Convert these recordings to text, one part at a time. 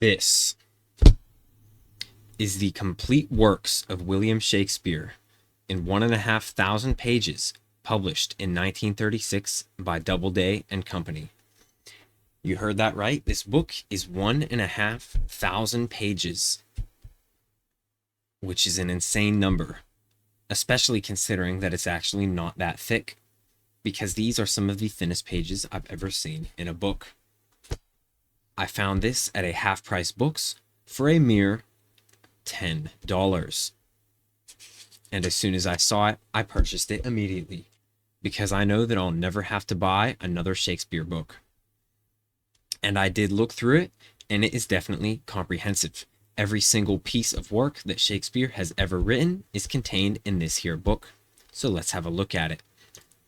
This is the complete works of William Shakespeare in 1,500 pages, published in 1936 by Doubleday Company. You heard that right. This book is 1,500 pages, which is an insane number, especially considering that it's actually not that thick, because these are some of the thinnest pages I've ever seen in a book. I found this at a half-price books for a mere $10. And as soon as I saw it, I purchased it immediately, because I know that I'll never have to buy another Shakespeare book. And I did look through it, and it is definitely comprehensive. Every single piece of work that Shakespeare has ever written is contained in this here book. So let's have a look at it.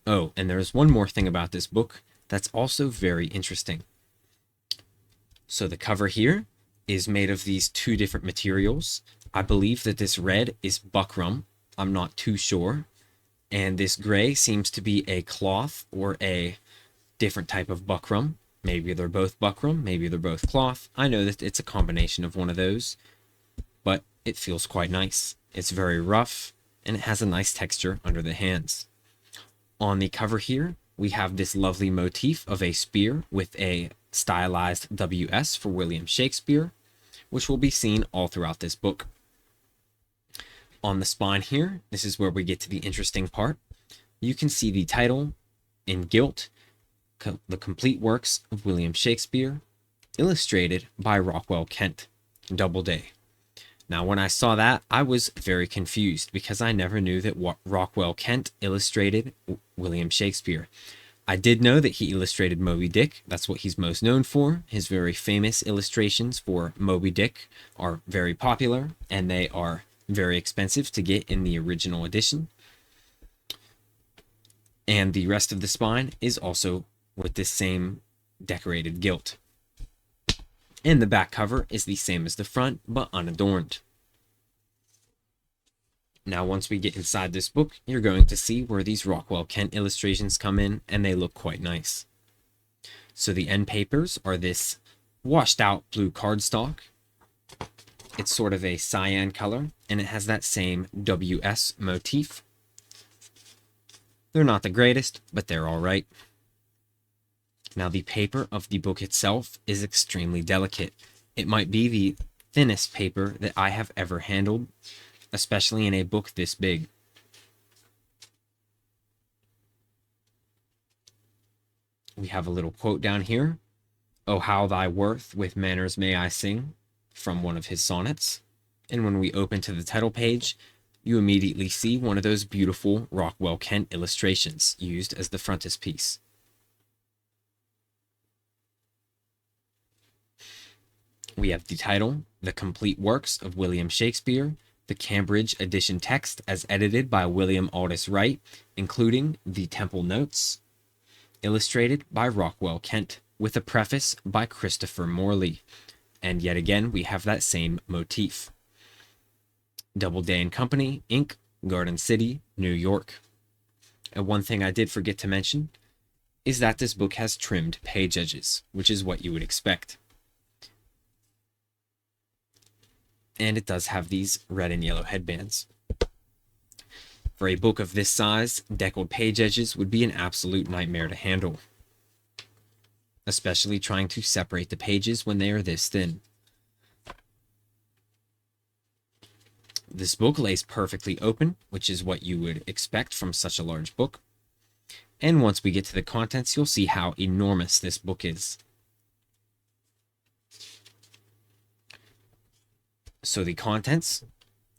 Oh, and there's one more thing about this book that's also very interesting. So the cover here is made of these two different materials. I believe that this red is buckram. I'm not too sure. And this gray seems to be a cloth or a different type of buckram. Maybe they're both buckram, maybe they're both cloth. I know that it's a combination of one of those, but it feels quite nice. It's very rough, and it has a nice texture under the hands. On the cover here, we have this lovely motif of a spear with a stylized WS for William Shakespeare, which will be seen all throughout this book. On the spine here, this is where we get to the interesting part. You can see the title in gilt, The Complete Works of William Shakespeare, illustrated by Rockwell Kent, Doubleday. Now, when I saw that, I was very confused because I never knew that Rockwell Kent illustrated William Shakespeare. I did know that he illustrated Moby Dick. That's what he's most known for. His very famous illustrations for Moby Dick are very popular, and they are very expensive to get in the original edition. And the rest of the spine is also with this same decorated gilt. And the back cover is the same as the front, but unadorned. Now, once we get inside this book, you're going to see where these Rockwell Kent illustrations come in, and they look quite nice. So the end papers are this washed out blue cardstock. It's sort of a cyan color, and it has that same WS motif. They're not the greatest, but they're all right. Now, the paper of the book itself is extremely delicate. It might be the thinnest paper that I have ever handled, especially in a book this big. We have a little quote down here. "Oh, how thy worth with manners may I sing," from one of his sonnets. And when we open to the title page, you immediately see one of those beautiful Rockwell Kent illustrations used as the frontispiece. We have the title, The Complete Works of William Shakespeare, the Cambridge edition text as edited by William Aldous Wright, including the Temple Notes, illustrated by Rockwell Kent, with a preface by Christopher Morley. And yet again, we have that same motif. Doubleday Company, Inc., Garden City, New York. And one thing I did forget to mention is that this book has trimmed page edges, which is what you would expect. And it does have these red and yellow headbands. For a book of this size, deckled page edges would be an absolute nightmare to handle, especially trying to separate the pages when they are this thin. This book lays perfectly open, which is what you would expect from such a large book. And once we get to the contents, you'll see how enormous this book is. So the contents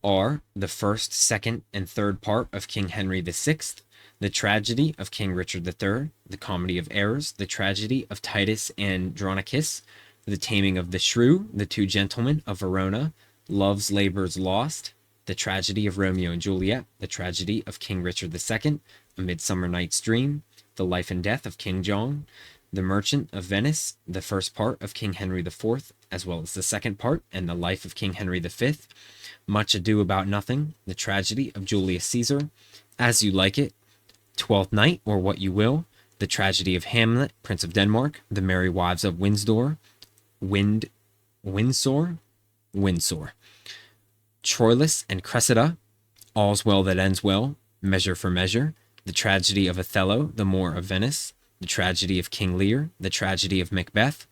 are the first, second, and third part of King Henry VI, the tragedy of King Richard III, the comedy of errors, the tragedy of Titus Andronicus, the taming of the shrew, the two gentlemen of Verona, love's labors lost, the tragedy of Romeo and Juliet, the tragedy of King Richard II, A Midsummer Night's Dream, the life and death of King John, the Merchant of Venice, the first part of King Henry IV, as well as the second part, and the life of King Henry V, Much Ado About Nothing, the tragedy of Julius Caesar, As You Like It, Twelfth Night, or What You Will, the tragedy of Hamlet, Prince of Denmark, the Merry Wives of Windsor, Windsor, Windsor. Troilus and Cressida, All's Well That Ends Well, Measure for Measure, The Tragedy of Othello, The Moor of Venice, The Tragedy of King Lear, The Tragedy of Macbeth,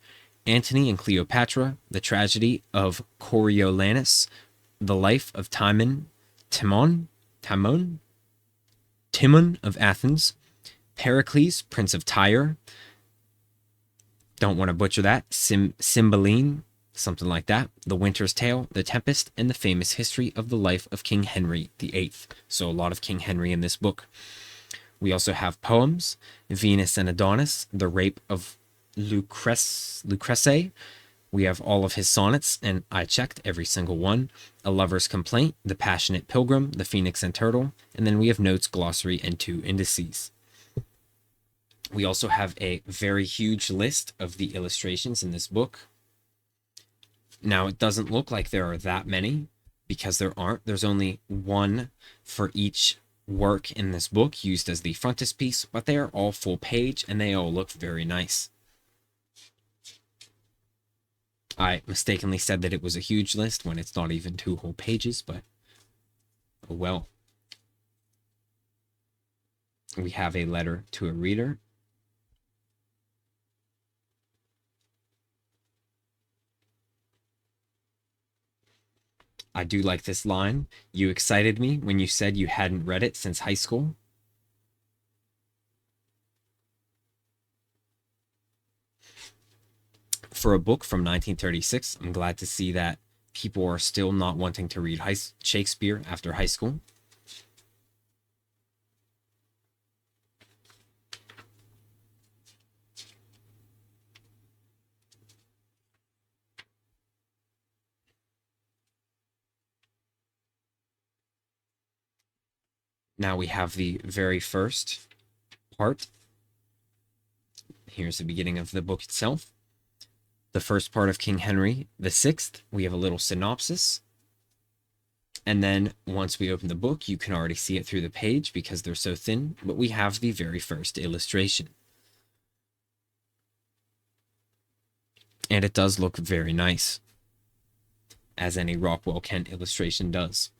Antony and Cleopatra, The Tragedy of Coriolanus, The Life of Timon of Athens, Pericles, Prince of Tyre, don't want to butcher that, Cymbeline, something like that, The Winter's Tale, The Tempest, and the famous history of the life of King Henry VIII. So a lot of King Henry in this book. We also have poems, Venus and Adonis, The Rape of Lucrece. We have all of his sonnets, and I checked every single one. A Lover's Complaint, The Passionate Pilgrim, The Phoenix and Turtle, and then we have notes, glossary, and 2 indices. We also have a very huge list of the illustrations in this book. Now, it doesn't look like there are that many, because there aren't. There's only one for each work in this book used as the frontispiece, but they are all full page, and they all look very nice. I mistakenly said that it was a huge list when it's not even 2 whole pages, but oh well. We have a letter to a reader. I do like this line. You excited me when you said you hadn't read it since high school. For a book from 1936, I'm glad to see that people are still not wanting to read Shakespeare after high school. Now we have the very first part. Here's the beginning of the book itself. The first part of King Henry VI, we have a little synopsis. And then once we open the book, you can already see it through the page because they're so thin, but we have the very first illustration. And it does look very nice, as any Rockwell Kent illustration does.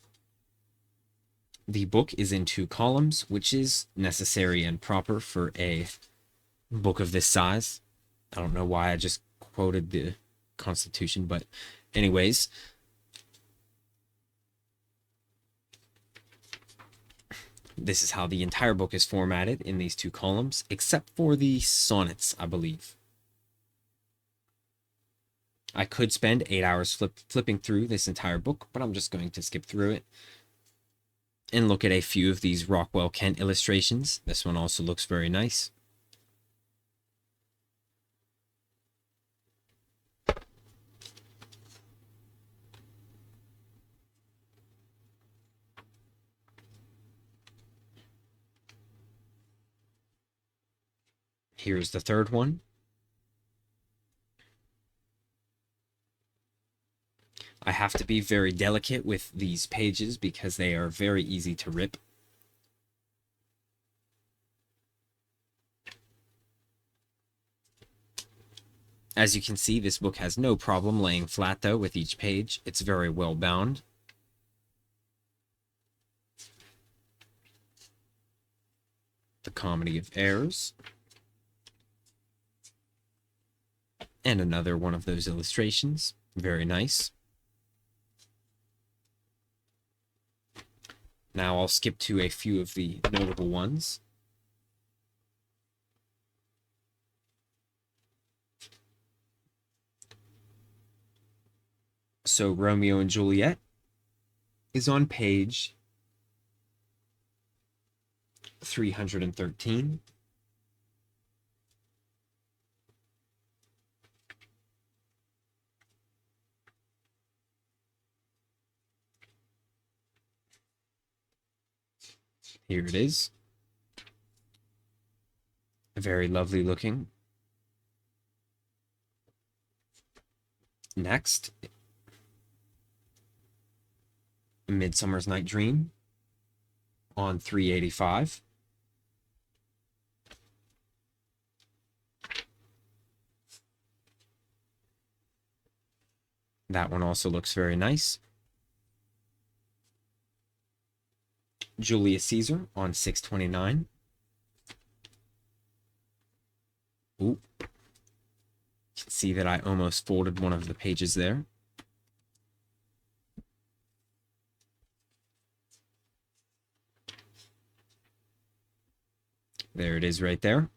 The book is in 2 columns, which is necessary and proper for a book of this size. I don't know why I just quoted the Constitution, but anyways. This is how the entire book is formatted in these 2 columns, except for the sonnets, I believe. I could spend 8 hours flipping through this entire book, but I'm just going to skip through it and look at a few of these Rockwell Kent illustrations. This one also looks very nice. Here's the third one. I have to be very delicate with these pages because they are very easy to rip. As you can see, this book has no problem laying flat, though, with each page. It's very well bound. The Comedy of Errors. And another one of those illustrations. Very nice. Now I'll skip to a few of the notable ones. So Romeo and Juliet is on page 313. Here it is. Very lovely looking. Next, Midsummer's Night Dream on 385. That one also looks very nice. Julius Caesar on 629. Ooh. You can see that I almost folded one of the pages there. There it is right there.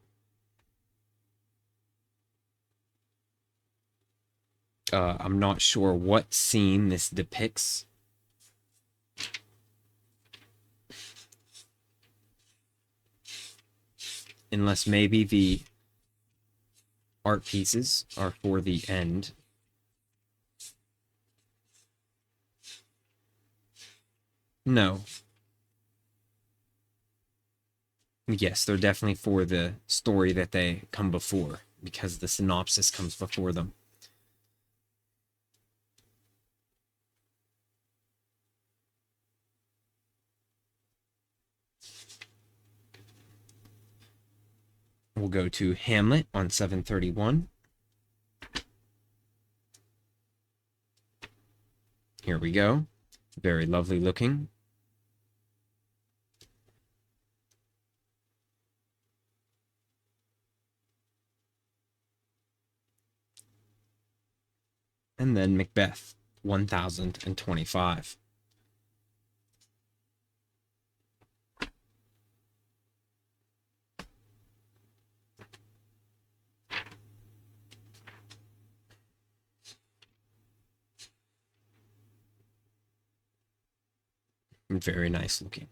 I'm not sure what scene this depicts. Unless maybe the art pieces are for the end. No. Yes, they're definitely for the story that they come before, because the synopsis comes before them. We'll go to Hamlet on 731. Here we go. Very lovely looking. And then Macbeth, 1025. Very nice looking.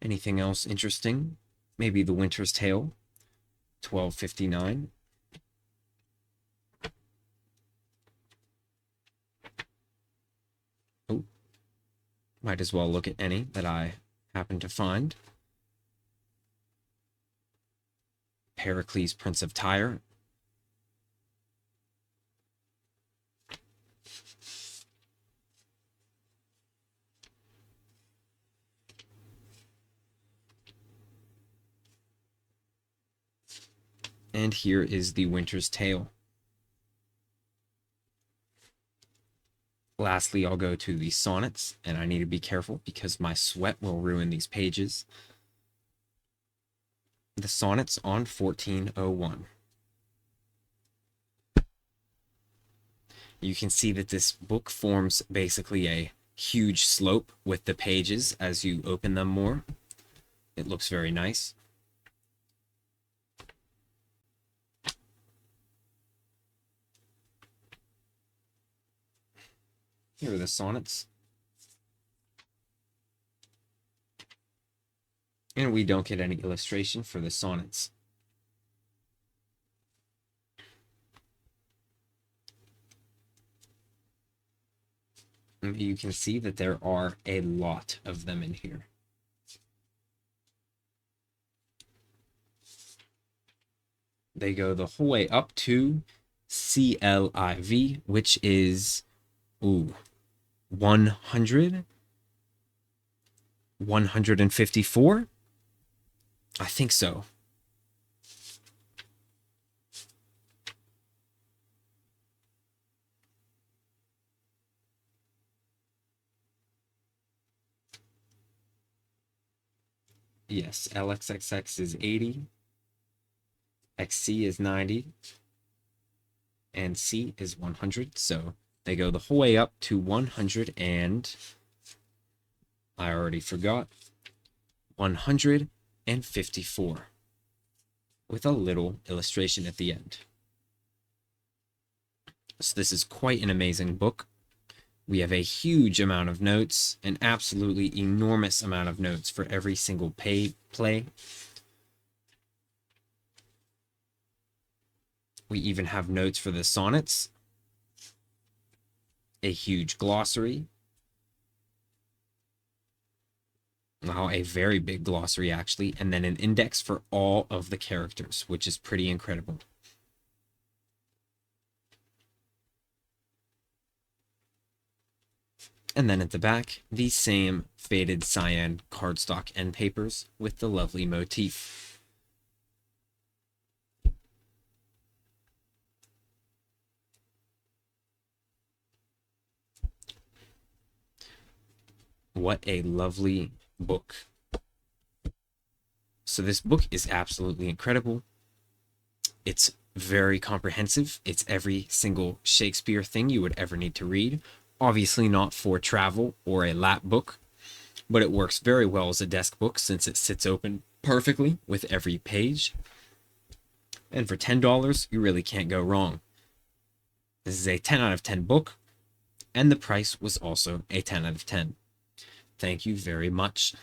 Anything else interesting? Maybe The Winter's Tale, 1259. Oh, might as well look at any that I happen to find. Pericles, Prince of Tyre. And here is The Winter's Tale. Lastly, I'll go to the sonnets, and I need to be careful because my sweat will ruin these pages. The sonnets on 1401. You can see that this book forms basically a huge slope with the pages as you open them more. It looks very nice. Here are the sonnets. And we don't get any illustration for the sonnets. And you can see that there are a lot of them in here. They go the whole way up to CLIV, which is 154. I think so. Yes, LXXX is 80, XC is 90, and C is 100. So they go the whole way up to 100, and I already forgot, 154, with a little illustration at the end. So this is quite an amazing book. We have a huge amount of notes, an absolutely enormous amount of notes for every single play. We even have notes for the sonnets, a huge glossary. Wow, a very big glossary, actually, and then an index for all of the characters, which is pretty incredible. And then at the back, the same faded cyan cardstock end papers with the lovely motif. What a lovely book. So this book is absolutely incredible. It's very comprehensive. It's every single Shakespeare thing you would ever need to read. Obviously not for travel or a lap book, but it works very well as a desk book since it sits open perfectly with every page. And for $10, you really can't go wrong. This is a 10 out of 10 book, and the price was also a 10 out of 10. Thank you very much.